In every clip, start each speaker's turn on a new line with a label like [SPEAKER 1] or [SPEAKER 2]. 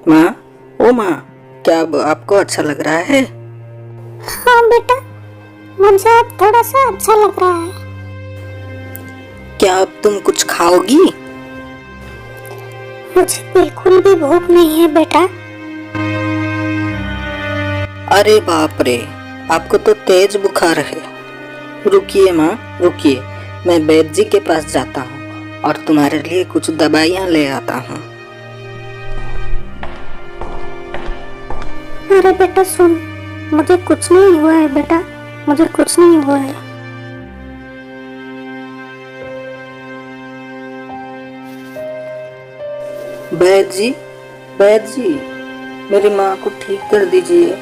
[SPEAKER 1] माँ, ओ माँ, क्या अब आपको अच्छा लग रहा है?
[SPEAKER 2] हाँ बेटा, मुझे अब थोड़ा सा अच्छा लग रहा है।
[SPEAKER 1] क्या अब तुम कुछ खाओगी?
[SPEAKER 2] मुझे बिल्कुल भी भूख नहीं है बेटा।
[SPEAKER 1] अरे बाप रे, आपको तो तेज बुखार है। रुकिए माँ, रुकिए, मैं वैद्य जी के पास जाता हूँ और तुम्हारे लिए कुछ दवाइयाँ ले आता हूँ।
[SPEAKER 2] अरे बेटा सुन, मुझे कुछ नहीं हुआ है बेटा, मुझे कुछ नहीं हुआ है।
[SPEAKER 1] वैद्य जी, वैद्य जी, मेरी माँ को ठीक कर दीजिए।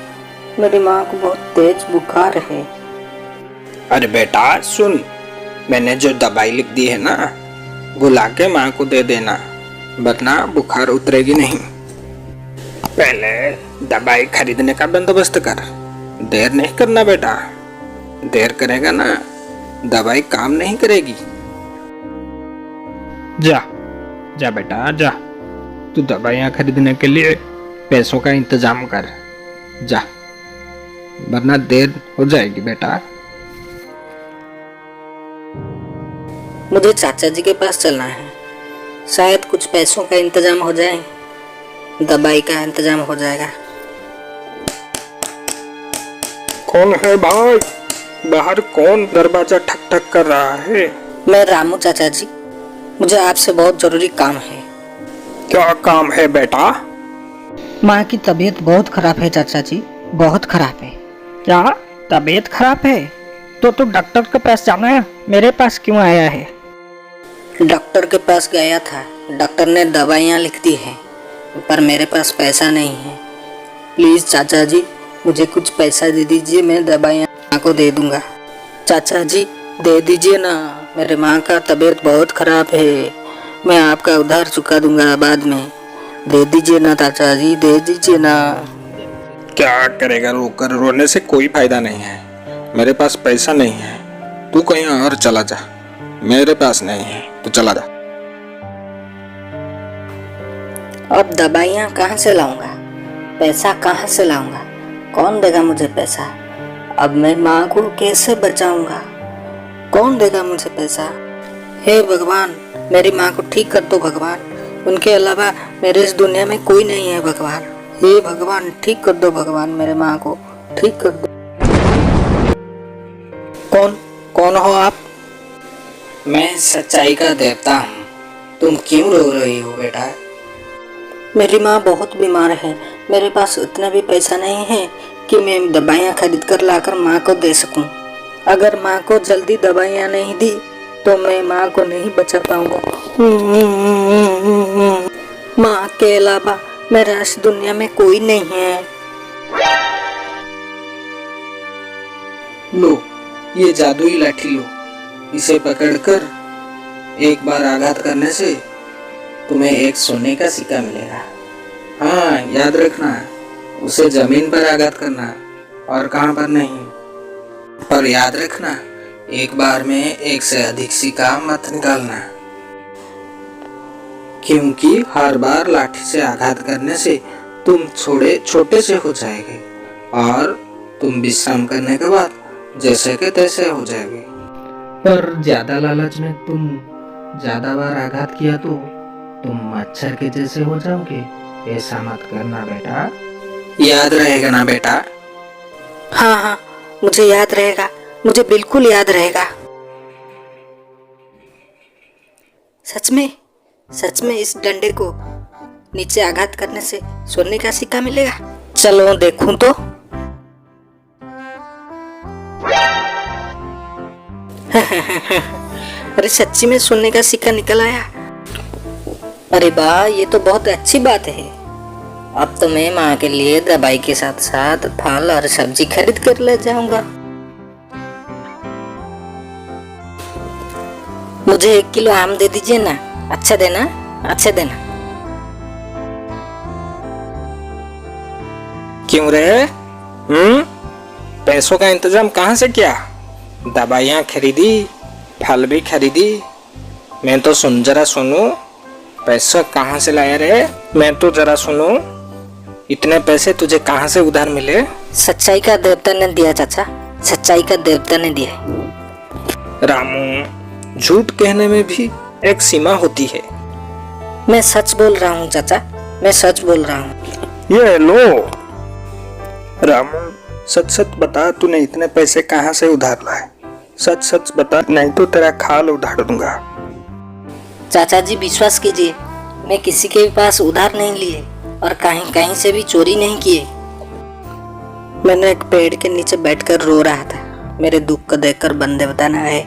[SPEAKER 1] मेरी माँ को बहुत तेज बुखार है।
[SPEAKER 3] अरे बेटा सुन, मैंने जो दवाई लिख दी है ना, वो लाके माँ को दे देना, वरना बुखार उतरेगी नहीं। पहले दवाई खरीदने का बंदोबस्त कर, देर नहीं करना बेटा। देर करेगा ना, दवाई काम नहीं करेगी। जा जा बेटा जा, तू दवाइयाँ खरीदने के लिए पैसों का इंतजाम कर, जा, वरना देर हो जाएगी बेटा।
[SPEAKER 1] मुझे चाचा जी के पास चलना है, शायद कुछ पैसों का इंतजाम हो जाए, दवाई का इंतजाम हो जाएगा।
[SPEAKER 3] कौन है भाई? बाहर कौन दरवाजा ठक ठक कर रहा है?
[SPEAKER 1] मैं रामू चाचा जी, मुझे आपसे बहुत जरूरी काम है।
[SPEAKER 3] क्या काम है बेटा?
[SPEAKER 1] माँ की तबीयत बहुत खराब है चाचा जी, बहुत खराब है।
[SPEAKER 4] क्या तबीयत खराब है? तो डॉक्टर के पास जाना है, मेरे पास क्यों आया है?
[SPEAKER 1] डॉक्टर के पास गया था, डॉक्टर ने दवाइयाँ लिख दी है, पर मेरे पास पैसा नहीं है। प्लीज चाचा जी, मुझे कुछ पैसा दे दीजिए, मैं दवाइयाँ माँ को दे दूंगा। चाचा जी दे दीजिए ना, मेरे माँ का तबीयत बहुत खराब है, मैं आपका उधार चुका दूंगा बाद में। दे दीजिए ना चाचा जी, दे दीजिए ना।
[SPEAKER 3] क्या करेगा रोकर? रोने से कोई फायदा नहीं है। मेरे पास पैसा नहीं है, तू कहीं और चला जा। मेरे पास नहीं है, तो चला जा।
[SPEAKER 1] अब दवाइयाँ कहाँ से लाऊंगा? पैसा कहाँ से लाऊंगा? कौन देगा मुझे पैसा? अब मैं माँ को कैसे बचाऊंगा? कौन देगा मुझे पैसा? हे भगवान, मेरी माँ को ठीक कर दो भगवान, उनके अलावा मेरे इस दुनिया में कोई नहीं है भगवान। हे भगवान, ठीक कर दो भगवान, मेरे माँ को ठीक कर दो। कौन हो आप? मैं सच्चाई का देवता हूँ। तुम क्यों रो रही हो बेटा? मेरी माँ बहुत बीमार है, मेरे पास उतना भी पैसा नहीं है कि मैं दवाइयाँ खरीद कर लाकर माँ को दे सकूं। अगर माँ को जल्दी दवाइयाँ नहीं दी तो मैं माँ को नहीं बचा पाऊंगा। माँ के अलावा मेरा इस दुनिया में कोई नहीं है। लो, ये जादुई लाठी लो, इसे पकड़कर एक बार आघात करने से तुम्हें एक सोने का सिक्का मिलेगा। हाँ, याद रखना, उसे जमीन पर आघात करना और कहाँ पर नहीं। पर याद रखना, एक बार में एक से अधिक सिक्का मत निकालना, क्योंकि हर बार लाठी से आघात करने से तुम छोटे से हो जाएंगे और तुम विश्राम करने के बाद जैसे के तैसे हो जाएंगे। पर ज्यादा लालच में तुम ज्यादा बार आघात किया तो तुम मच्छर के जैसे हो जाओगे। ऐसा मत करना बेटा, याद रहेगा ना बेटा? हाँ हाँ, मुझे याद रहेगा, मुझे बिल्कुल याद रहेगा। सच में इस डंडे को नीचे आघात करने से सोने का सिक्का मिलेगा? चलो देखूं तो। अरे सच्ची में सोने का सिक्का निकल आया। अरे वाह, ये तो बहुत अच्छी बात है। अब तो मैं माँ के लिए दवाई के साथ साथ फल और सब्जी खरीद कर ले जाऊंगा। मुझे 1 किलो आम दे दीजिए ना, अच्छा देना, अच्छा देना।
[SPEAKER 3] क्यों रे? पैसों का इंतजाम कहाँ से किया? दवाइयाँ खरीदी, फल भी खरीदी, मैं तो जरा सुनूं, पैसा कहाँ से लाया रे? मैं तो जरा सुनूं। इतने पैसे तुझे कहाँ से उधार मिले?
[SPEAKER 5] सच्चाई का देवता ने दिया चाचा, सच्चाई का देवता ने दिया।
[SPEAKER 3] रामू, झूठ कहने में भी एक सीमा होती है।
[SPEAKER 5] मैं सच बोल रहा हूँ चाचा, मैं सच बोल रहा हूँ।
[SPEAKER 3] ये लो। रामू, सच सच बता, तूने इतने पैसे कहाँ से उधार लाए? सच सच बता, नहीं तो तेरा खाल उधार दूंगा।
[SPEAKER 5] चाचा जी विश्वास कीजिए, मैं किसी के भी पास उधार नहीं लिए और कहीं कहीं से भी चोरी नहीं किए। मैंने एक पेड़ के नीचे बैठकर रो रहा था। मेरे दुख को देखकर बन देवता ने आए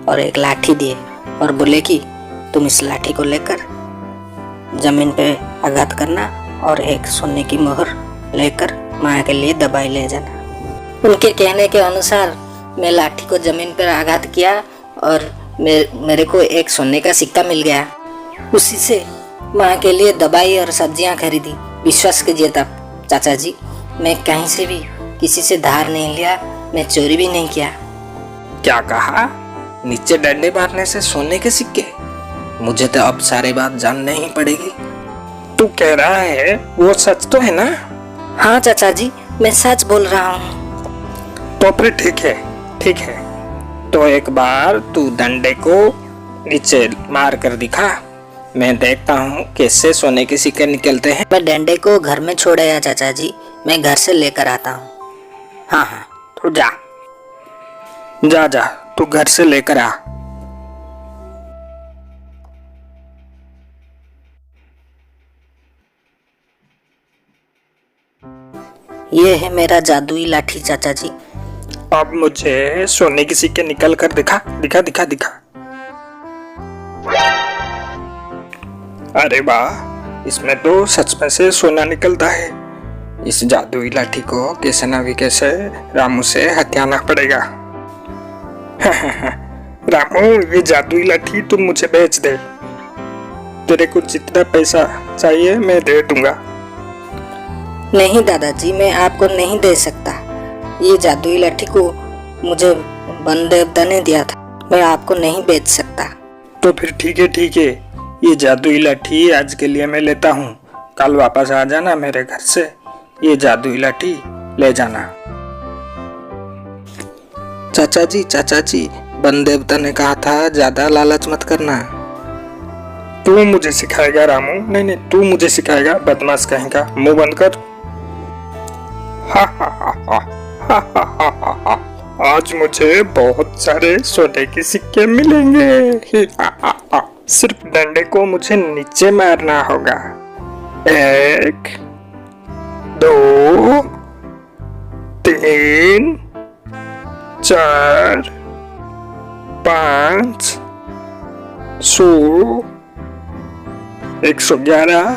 [SPEAKER 5] और एक लाठी दिए और बोले कि तुम इस लाठी को लेकर जमीन पे आघात करना और एक सोने की मोहर लेकर माँ के लिए दवाई ले जाना। उनके कहने के अनुसार मैं लाठी को जमीन पर आघात किया और मेरे को एक सोने का सिक्का मिल गया। उसी से माँ के लिए दवाई और सब्जियाँ खरीदी। विश्वास कीजिए तब चाचा जी, मैं कहीं से भी किसी से धार नहीं लिया, मैं चोरी भी नहीं किया।
[SPEAKER 3] क्या कहा? नीचे डंडे मारने से सोने के सिक्के? मुझे तो अब सारी बात जाननी ही पड़ेगी। तू कह रहा है वो सच तो है ना?
[SPEAKER 5] हाँ चाचा जी, मैं सच बोल रहा हूँ।
[SPEAKER 3] तो फिर ठीक है, ठीक है। तो एक बार तू डंडे को नीचे मार कर दिखा, मैं देखता हूँ कैसे सोने के सिक्के निकलते हैं।
[SPEAKER 5] मैं डंडे को घर में छोड़ आया चाचा जी, मैं घर से लेकर आता हूँ।
[SPEAKER 3] हाँ हाँ, तो जा जा जा, तू घर से लेकर आ।
[SPEAKER 5] ये है मेरा जादुई लाठी चाचा जी।
[SPEAKER 3] अब मुझे सोने के सिक्के निकल कर दिखा दिखा दिखा दिखा। अरे वाह, इसमें तो सच में से सोना निकलता है। इस जादुई लाठी को कैसे ना भी कैसे रामू से हथियाना पड़ेगा। रामू, ये जादुई लाठी तुम मुझे बेच दे। तेरे को जितना पैसा चाहिए मैं दे दूंगा।
[SPEAKER 5] नहीं दादाजी, मैं आपको नहीं दे सकता। ये जादुई लाठी को मुझे वन देवता ने दिया था, मैं आपको नहीं बेच सकता।
[SPEAKER 3] तो फिर ठीक है, ठीक है। ये जादुई लाठी आज के लिए मैं लेता हूँ। कल वापस आ जाना मेरे घर से, ये जादुई लाठी ले जाना। चाचा जी, वन देवता ने कहा था ज्यादा लालच मत करना। तू मुझे सिखाएगा रामू? नहीं नहीं, तू मुझे सिखाएगा, बदमाश कहेगा। मुंह बंद कर। हा हा हा हा हा हा हा हा हा। आज मुझे बहुत सारे सोने के सिक्के मिलेंगे। हा हा हा। सिर्फ डंडे को मुझे नीचे मारना होगा। 1 2 3 4 5 16 111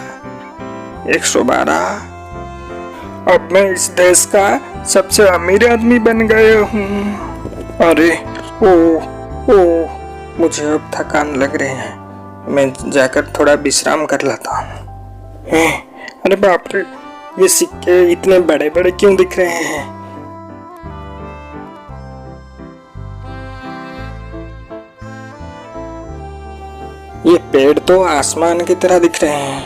[SPEAKER 3] 112। अब मैं इस देश का सबसे अमीर आदमी बन गया हूँ। अरे ओ, मुझे अब थकान लग रही है, मैं जाकर थोड़ा विश्राम कर लेता हूँ। अरे बाप रे, ये सिक्के इतने बड़े बड़े क्यों दिख रहे हैं? ये पेड़ तो आसमान की तरह दिख रहे हैं।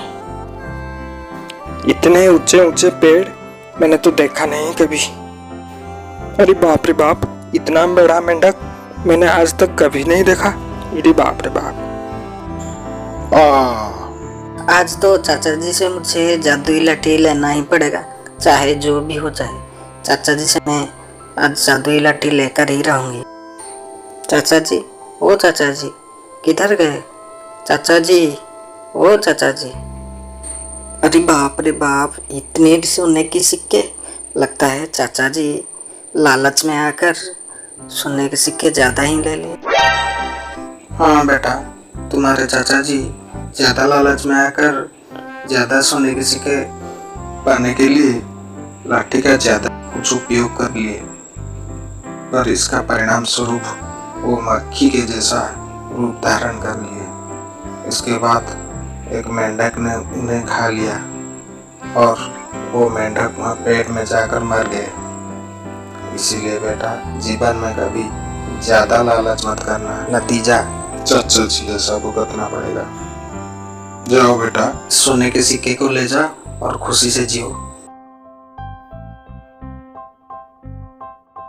[SPEAKER 3] इतने ऊंचे ऊंचे पेड़ मैंने तो देखा नहीं कभी। अरे बाप रे बाप, इतना बड़ा मेंढक मैंने आज तक कभी नहीं देखा। अरे बाप रे बाप।
[SPEAKER 5] आज तो चाचा जी से मुझे जादुई लाठी लेना ही पड़ेगा, चाहे जो भी हो जाए। चाचा जी से मैं आज जादुई लाठी लेकर ही रहूंगी। चाचा जी, ओ चाचा जी, किधर गए? चाचा जी, ओ चाचा जी। अरे बाप रे बाप, इतने सोने के सिक्के! लगता है चाचा जी लालच में आकर सोने के सिक्के ज्यादा ही ले लिए।
[SPEAKER 1] हाँ बेटा, तुम्हारे चाचा जी ज्यादा लालच में आकर ज्यादा सोने के सिक्के पाने के लिए लाठी का ज्यादा कुछ उपयोग कर लिए, पर इसका परिणाम स्वरूप वो मक्खी के जैसा रूप धारण कर लिए। इसके बाद एक मेंढक ने उन्हें खा लिया और वो मेंढक वहाँ पेट में जाकर मर गए। इसीलिए बेटा, जीवन में कभी ज्यादा लालच मत करना, नतीजा चाचा जी जैसा भुगतना पड़ेगा। जाओ बेटा, सोने के सिक्के को ले जाओ और खुशी से जियो।